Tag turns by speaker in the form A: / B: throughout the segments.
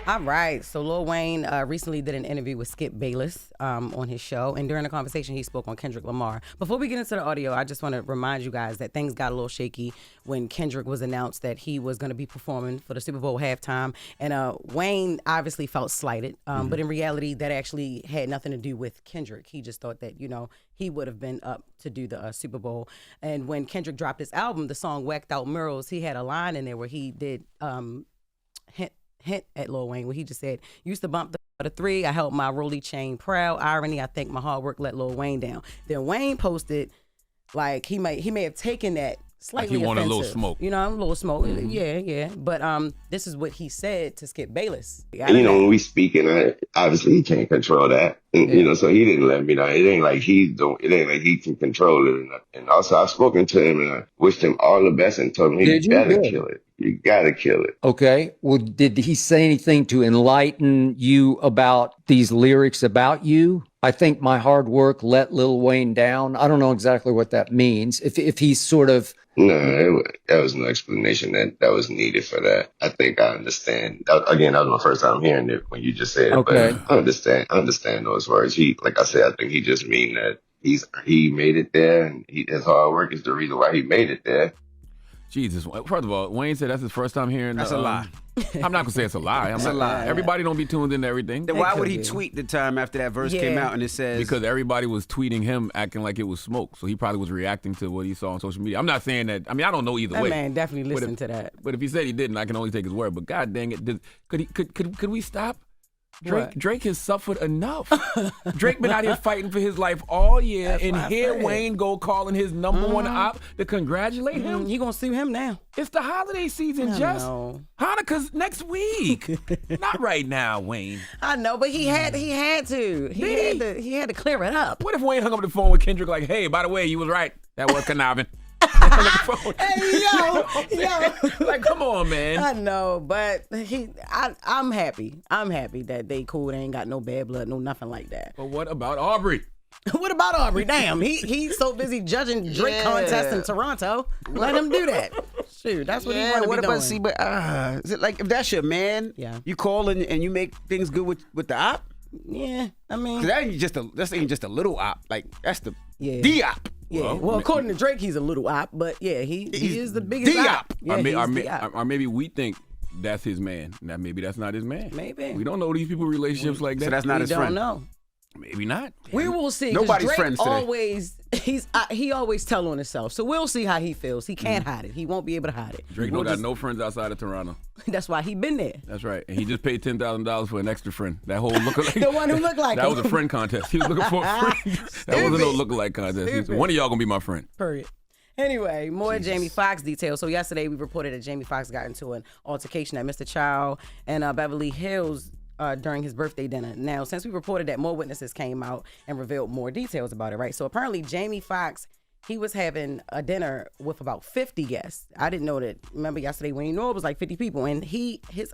A: All right. So Lil Wayne recently did an interview with Skip Bayless on his show. And during the conversation, he spoke on Kendrick Lamar. Before we get into the audio, I just want to remind you guys that things got a little shaky when Kendrick was announced that he was going to be performing for the Super Bowl halftime. And Wayne obviously felt slighted. But in reality, that actually had nothing to do with Kendrick. He just thought that, he would have been up to do the Super Bowl. And when Kendrick dropped his album, the song Whacked Out Murals, he had a line in there where he did hint at Lil Wayne where he just said, used to bump the three, I held my rolly chain proud, irony, I think my hard work let Lil Wayne down. Then Wayne posted like he may have taken that slightly
B: like he wanted
A: offensive.
B: a little smoke.
A: A little smoke. Yeah. But this is what he said to Skip Bayless.
C: When we speaking, obviously he can't control that. And, so he didn't let me know. It ain't like he can control it. And also I've spoken to him and I wished him all the best and told him he gotta kill it. You gotta kill it.
D: Okay. Well, did he say anything to enlighten you about these lyrics about you? I think my hard work let Lil Wayne down. I don't know exactly what that means. If he's sort of...
C: No, that was no explanation that was needed for that. I think I understand. Again, that was my first time hearing it when you just said it.
D: Okay.
C: But I understand those words. Like I said, I think he just mean that he made it there and his hard work is the reason why he made it there.
B: Jesus. First of all, Wayne said that's his first time hearing.
E: That's a lie.
B: I'm not gonna say it's a lie.
E: It's a lie.
B: Everybody don't be tuned into everything.
E: Then why would he tweet the time after that verse came out and it says...
B: Because everybody was tweeting him acting like it was smoke. So he probably was reacting to what he saw on social media. I'm not saying that. I don't know either way.
A: That man definitely listened to that.
B: But if he said he didn't, I can only take his word. But God dang it, could we stop? Drake has suffered enough. Drake been out here fighting for his life all year,
A: That's
B: and here Wayne go calling his number one op to congratulate him.
A: He gonna sue him now.
B: It's the holiday season, Jess. Hanukkah's next week. Not right now, Wayne.
A: I know, but he had to. He had to clear it up.
B: What if Wayne hung up the phone with Kendrick like, hey, by the way, you was right. That was conniving.
A: Hey, yo.
B: Like, come on, man.
A: I know, but I'm happy. I'm happy that they cool. They ain't got no bad blood, no nothing like that.
B: But what about Aubrey?
A: What about Aubrey? Damn, he's so busy judging Drake contests in Toronto. Let him do that. Shoot, that's what he want to be doing.
E: See, but is it like if that's your man, you call and you make things good with the op?
A: Yeah, I mean,
E: 'cause that ain't just a little op. Like that's the op.
A: Yeah, well, according to Drake, he's a little op, but yeah, he is the biggest op. Yeah,
B: or maybe we think that's his man. Now maybe that's not his man.
A: Maybe
B: we don't know these people relationships like that.
E: So that's not his friend.
A: We don't know.
B: Maybe not.
A: We will see.
E: Nobody's
A: Drake
E: friends today.
A: He always tell on himself. So we'll see how he feels. He can't hide it. He won't be able to hide it.
B: Drake got no friends outside of Toronto.
A: That's why he been there.
B: That's right. And he just paid $10,000 for an extra friend. That whole lookalike.
A: The one who looked like
B: that
A: him.
B: was a friend contest. He was looking for a friend. That wasn't no lookalike contest. He said, one of y'all gonna be my friend.
A: Period. Anyway, more Jamie Foxx details. So yesterday we reported that Jamie Foxx got into an altercation at Mr. Child and Beverly Hills during his birthday dinner. Now, since we reported that, more witnesses came out and revealed more details about it, right? So apparently Jamie Foxx, he was having a dinner with about 50 guests. I didn't know that. Remember yesterday when it was like 50 people, and his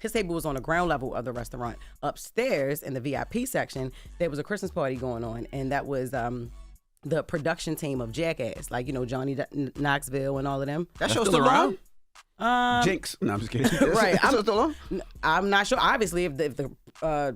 A: table was on the ground level of the restaurant. Upstairs in the VIP section, there was a Christmas party going on, and that was the production team of Jackass, like Johnny Knoxville and all of them.
E: That show's still around? Jinx. No, I'm just kidding.
A: Right.
E: Still on?
A: I'm not sure. Obviously, if the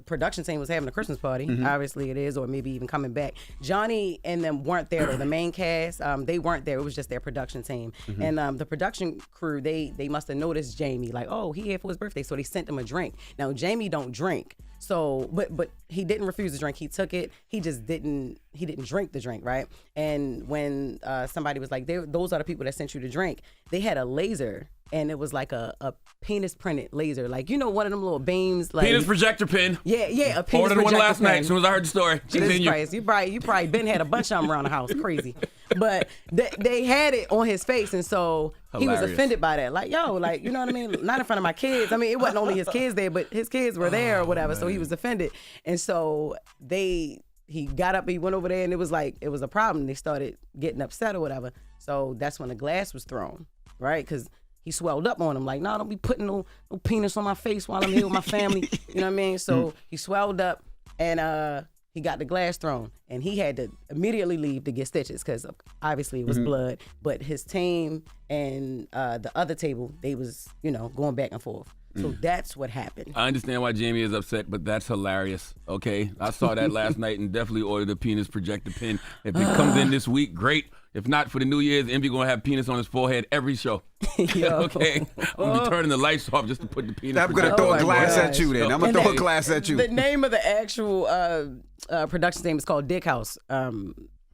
A: production team was having a Christmas party, obviously it is, or maybe even coming back. Johnny and them weren't there, though. The main cast, they weren't there. It was just their production team. And the production crew, they must have noticed Jamie, like, oh, he here for his birthday, so they sent him a drink. Now, Jamie don't drink. So, but he didn't refuse the drink. He took it. He just didn't drink the drink, right? And when somebody was like, those are the people that sent you the drink, they had a laser, and it was like a penis printed laser, like one of them little beams, like
B: penis projector pin.
A: Yeah, a penis
B: ordered
A: projector
B: one last
A: pin.
B: night. As soon as I heard the story,
A: Jesus Christ, you probably been had a bunch of them around the house, crazy. But they had it on his face, and so he was offended by that. Like, yo, like, you know what I mean? Not in front of my kids. I mean, it wasn't only his kids there, but his kids were there or whatever. So he was offended, and so he got up, he went over there, and it was a problem. They started getting upset or whatever. So that's when the glass was thrown, right? Because he swelled up on him, like, no, don't be putting no penis on my face while I'm here with my family. You know what I mean? So he swelled up, and he got the glass thrown, and he had to immediately leave to get stitches because obviously it was blood. But his team and the other table, they was going back and forth. So that's what happened.
B: I understand why Jamie is upset, but that's hilarious. Okay, I saw that last night and definitely ordered a penis projector pin. If it comes in this week, great. If not, for the New Year's, Envy gonna have penis on his forehead every show. Okay, I'm gonna be turning the lights off just to put the penis.
E: I'm gonna throw a glass at you. Then I'm gonna throw a glass at you.
A: The name of the actual production team is called Dick House.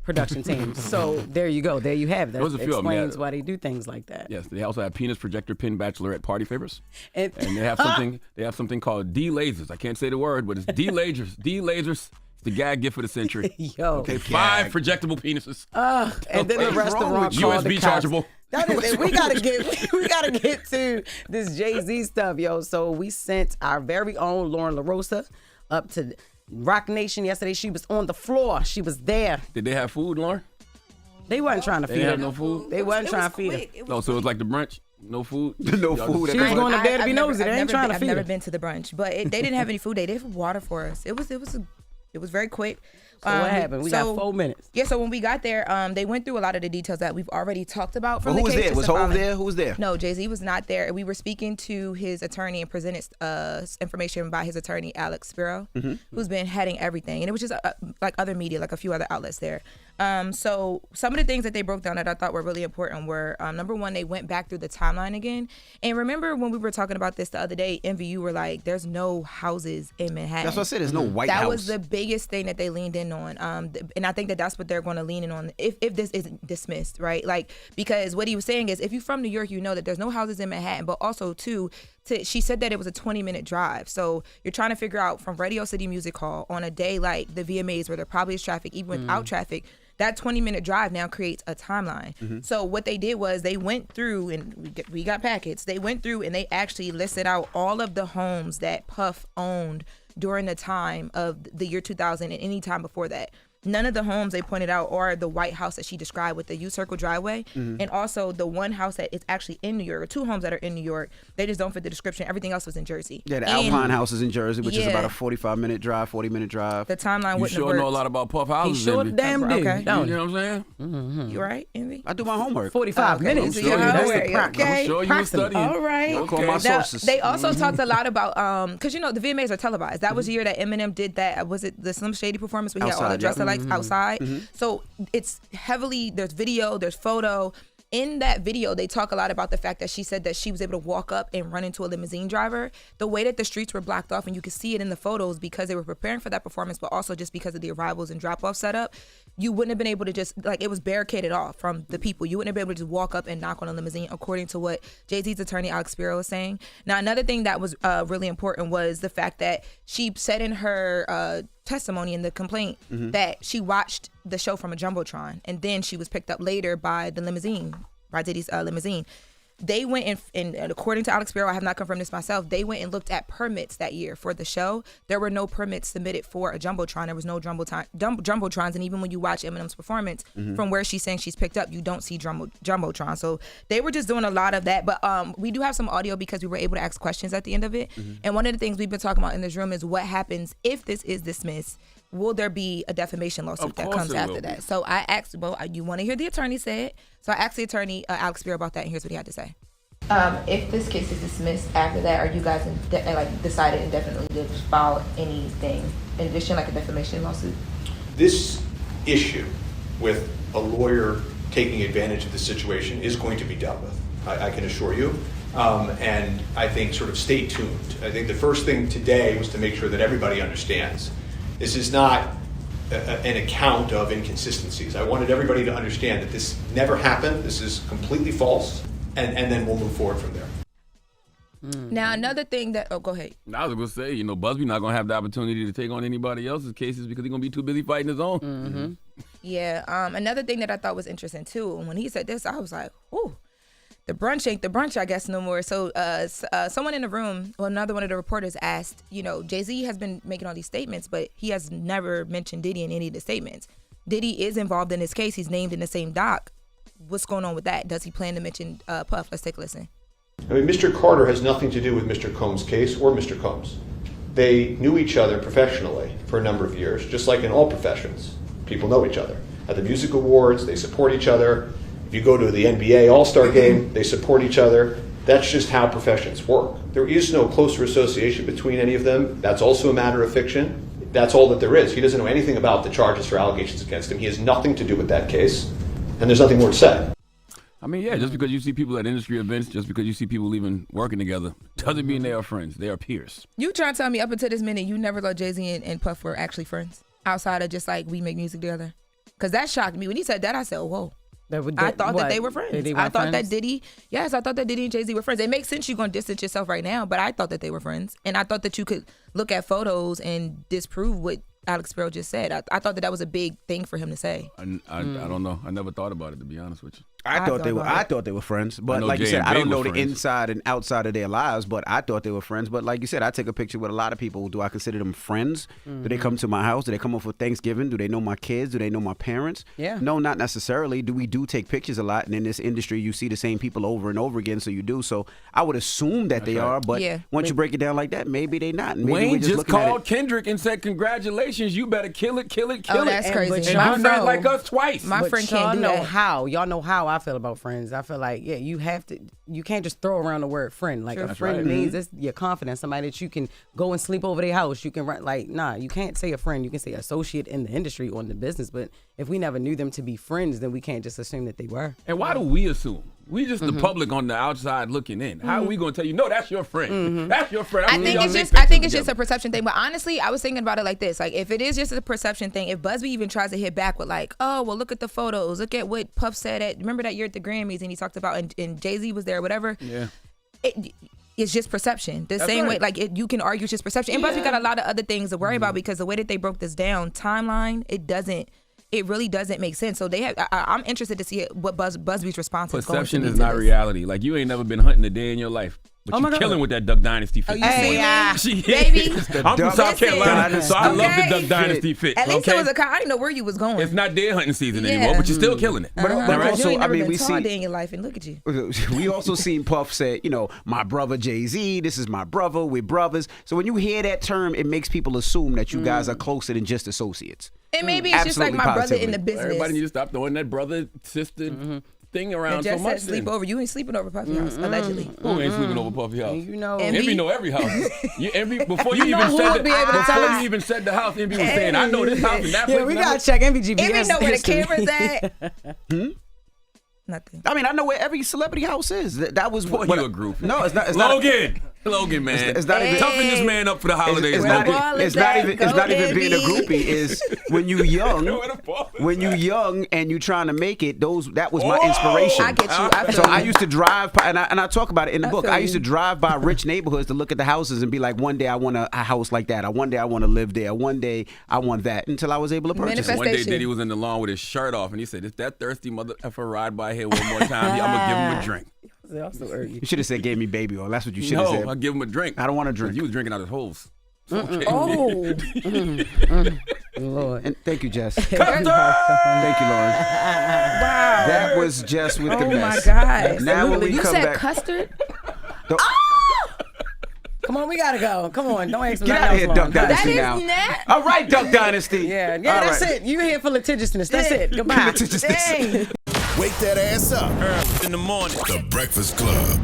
A: Production team. So there you go. There you have it. That explains why they do things like that.
B: Yes, they also have penis projector pin bachelorette party favors, and they have something. They have something called D lasers. I can't say the word, but it's D lasers. D lasers. It's the gag gift of the century.
A: Yo,
B: okay, 5 projectable penises.
A: And then the restaurant called
B: USB chargeable.
A: That is it. We gotta get to this Jay-Z stuff, yo. So we sent our very own Lauren LaRosa up to Rock Nation yesterday. She was on the floor. She was there.
B: Did they have food, Lauren?
A: They wasn't trying to feed her.
B: They had no food?
A: They wasn't trying to feed her.
B: No, so it was like the brunch? No food?
E: No food.
A: She was going up there to be nosy. They ain't trying to feed her.
F: I've never been to the brunch, but they didn't have any food. They did have water for us. It was very quick.
A: So what happened? We got 4 minutes.
F: Yeah, so when we got there, they went through a lot of the details that we've already talked about from the case.
E: Who was there? Was Hov there? Who was there?
F: No, Jay-Z was not there. We were speaking to his attorney and presented information by his attorney, Alex Spiro, who's been heading everything. And it was just like other media, like a few other outlets there. So some of the things that they broke down that I thought were really important were, number one, they went back through the timeline again. And remember when we were talking about this the other day, Envy, you were like, there's no houses in Manhattan.
E: That's what I said. There's no white house.
F: That was the biggest thing that they leaned in on. And I think that that's what they're going to lean in on if this isn't dismissed, right? Like, because what he was saying is if you're from New York, you know that there's no houses in Manhattan, but also too, she said that it was a 20-minute drive. So you're trying to figure out from Radio City Music Hall on a day like the VMAs where there probably is traffic, even without traffic, that 20-minute drive now creates a timeline. So what they did was they went through, and we got packets, they went through and they actually listed out all of the homes that Puff owned during the time of the year 2000 and any time before that. None of the homes they pointed out are the white house that she described with the U-circle driveway. And also the one house that is actually in New York, or 2 homes that are in New York, they just don't fit the description. Everything else was in Jersey.
E: Yeah, the Alpine house is in Jersey, which is about a 45-minute drive, 40-minute drive.
F: The timeline
B: wouldn't have worked. You sure know a lot about Puff houses.
A: He sure damn did.
F: Okay.
B: You know what I'm saying?
F: You right, Envy?
E: I do my homework.
A: 45 minutes.
B: I'm sure
F: Okay.
B: you were studying.
F: All right.
E: I'll call my sources.
F: They also talked a lot about, because you know, the VMAs are televised. That was the year that Eminem did that. Was it the Slim Shady performance where he had all the dresser lights outside? So it's heavily, there's video, there's photo. In that video, they talk a lot about the fact that she said that she was able to walk up and run into a limousine driver. The way that the streets were blocked off, and you could see it in the photos because they were preparing for that performance, but also just because of the arrivals and drop-off setup, you wouldn't have been able to just, like, it was barricaded off from the people. You wouldn't have been able to just walk up and knock on a limousine, according to what Jay-Z's attorney, Alex Spiro, was saying. Now, another thing that was really important was the fact that she said in her testimony in the complaint that she watched the show from a Jumbotron, and then she was picked up later by the limousine, by Diddy's limousine. They went and according to Alex Spiro, I have not confirmed this myself, they went and looked at permits that year for the show. There were no permits submitted for a Jumbotron. There was no Jumbotrons, and even when you watch Eminem's performance, from where she's saying she's picked up, you don't see Jumbotron. So they were just doing a lot of that. But we do have some audio because we were able to ask questions at the end of it. And one of the things we've been talking about in this room is what happens if this is dismissed. Will there be a defamation lawsuit that comes after that? So I asked, well, you want to hear the attorney say it? So I asked the attorney, Alex Spiro, about that, and here's what he had to say. If this case is dismissed after that, are you guys decided indefinitely to file anything in addition, like a defamation lawsuit?
G: This issue with a lawyer taking advantage of the situation is going to be dealt with, I can assure you. And I think sort of stay tuned. I think the first thing today was to make sure that everybody understands this is not an account of inconsistencies. I wanted everybody to understand that this never happened. This is completely false. And then we'll move forward from there.
F: Now, another thing that, go ahead.
B: I was going to say, Busby not going to have the opportunity to take on anybody else's cases because he's going to be too busy fighting his own.
F: Yeah. Another thing that I thought was interesting, too, when he said this, I was like, ooh. The brunch ain't the brunch, I guess, no more. So someone in the room, another one of the reporters asked, Jay-Z has been making all these statements, but he has never mentioned Diddy in any of the statements. Diddy is involved in this case. He's named in the same doc. What's going on with that? Does he plan to mention Puff? Let's take a listen.
G: I mean, Mr. Carter has nothing to do with Mr. Combs' case or Mr. Combs. They knew each other professionally for a number of years, just like in all professions. People know each other. At the music awards, they support each other. If you go to the NBA All-Star game, they support each other. That's just how professions work. There is no closer association between any of them. That's also a matter of fiction. That's all that there is. He doesn't know anything about the charges or allegations against him. He has nothing to do with that case, and there's nothing more to say.
B: I mean, yeah, just because you see people at industry events, just because you see people even working together, doesn't mean they are friends. They are peers.
F: You trying to tell me up until this minute you never thought Jay-Z and Puff were actually friends? Outside of just like we make music together? Because that shocked me. When he said that, I said, whoa. I thought that they were friends. I thought that Diddy and Jay-Z were friends. It makes sense you're going to distance yourself right now, but I thought that they were friends. And I thought that you could look at photos and disprove what Alex Sparrow just said. I thought that was a big thing for him to say.
B: I don't know. I never thought about it, to be honest with you.
E: I thought they were friends, but like you said, I don't know the inside and outside of their lives, but I thought they were friends. But like you said, I take a picture with a lot of people. Do I consider them friends? Do they come to my house? Do they come over for Thanksgiving? Do they know my kids? Do they know my parents?
A: Yeah.
E: No, not necessarily. We do take pictures a lot, and in this industry, you see the same people over and over again, so you do. So I would assume that they are, but once you break it down like that, maybe they not. Maybe
B: Wayne just called Kendrick and said, "Congratulations, you better kill it, kill it, kill it."
F: That's crazy.
B: And do not like us twice.
F: My friend can't do that.
A: Y'all know how I feel about friends. I feel like, you can't just throw around the word friend. Like, a friend means it's your confidence, somebody that you can go and sleep over their house. You can you can't say a friend. You can say associate in the industry or in the business. But if we never knew them to be friends, then we can't just assume that they were.
B: And why do we assume? We just the public on the outside looking in. How are we going to tell you, no, that's your friend. That's your friend.
F: I think it's just a perception thing. But honestly, I was thinking about it like this. Like, if it is just a perception thing, if Busby even tries to hit back with like, oh, well, look at the photos. Look at what Puff said remember that year at the Grammys and he talked about, and Jay-Z was there or whatever. Yeah. It's just perception. The same way, like, you can argue it's just perception. And Busby got a lot of other things to worry about because the way that they broke this down, timeline, it really doesn't make sense. So I'm interested to see what Busby's response is going to be.
B: Perception is not reality. Like, you ain't never been hunting a day in your life. But you're killing with that Duck Dynasty fit.
F: You see me? Baby.
B: I'm from South Carolina, so I love the Duck Dynasty fit.
F: At least it was I didn't know where you was going.
B: It's not deer hunting season anymore, but you're still killing it.
E: But also,
F: you ain't never been tall day in your life, and look at you.
E: We also seen Puff say, my brother Jay-Z, this is my brother, we're brothers. So when you hear that term, it makes people assume that you guys are closer than just associates.
F: And maybe it's just like my brother in the business.
B: Everybody needs to stop throwing that brother, sister thing around so much.
F: Sleep over. You ain't sleeping over Puffy house, allegedly.
B: Who ain't sleeping over Puffy house?
F: Envy
B: know every house. Before you even said the house, Envy was saying, I know this house and that place.
A: Yeah, we gotta check Envy GPS.
F: Envy know where the camera's at. Nothing.
E: I mean, I know where every celebrity house is. That was what
B: you a group.
E: No, it's not.
B: Logan, man.
E: It's not even
B: toughen this man up for the holidays.
E: It's not even being a groupie. Is when you young and you trying to make it. That was my inspiration.
F: I get you.
E: I used to drive by, and I talk about it in the book. I used to drive by rich neighborhoods to look at the houses and be like, one day I want a house like that. Or one day I want to live there. One day I want that. Until I was able to purchase it.
B: One day Diddy was in the lawn with his shirt off, and he said, "If that thirsty mother effer ride by here one more time, I'm gonna give him a drink."
E: You should have said "gave me baby oil." That's what you should have said.
B: No, I'll give him a drink.
E: I don't want to drink.
B: You was drinking out his holes.
A: Lord.
E: And thank you, Jess.
B: Thank
E: you, Lauren.
F: Wow.
E: That was Jess with the mess.
F: Oh my God.
E: Now when we
F: you
E: come
F: said
E: back,
F: custard?
A: Come on, we gotta go. Come on, don't ask me.
E: Get out of here, Duck Dynasty now. All right, Duck Dynasty.
A: Yeah, that's it. You here for litigiousness. That's it. Goodbye.
E: Litigiousness.
H: Wake that ass up.
B: Early in the morning.
H: The Breakfast Club.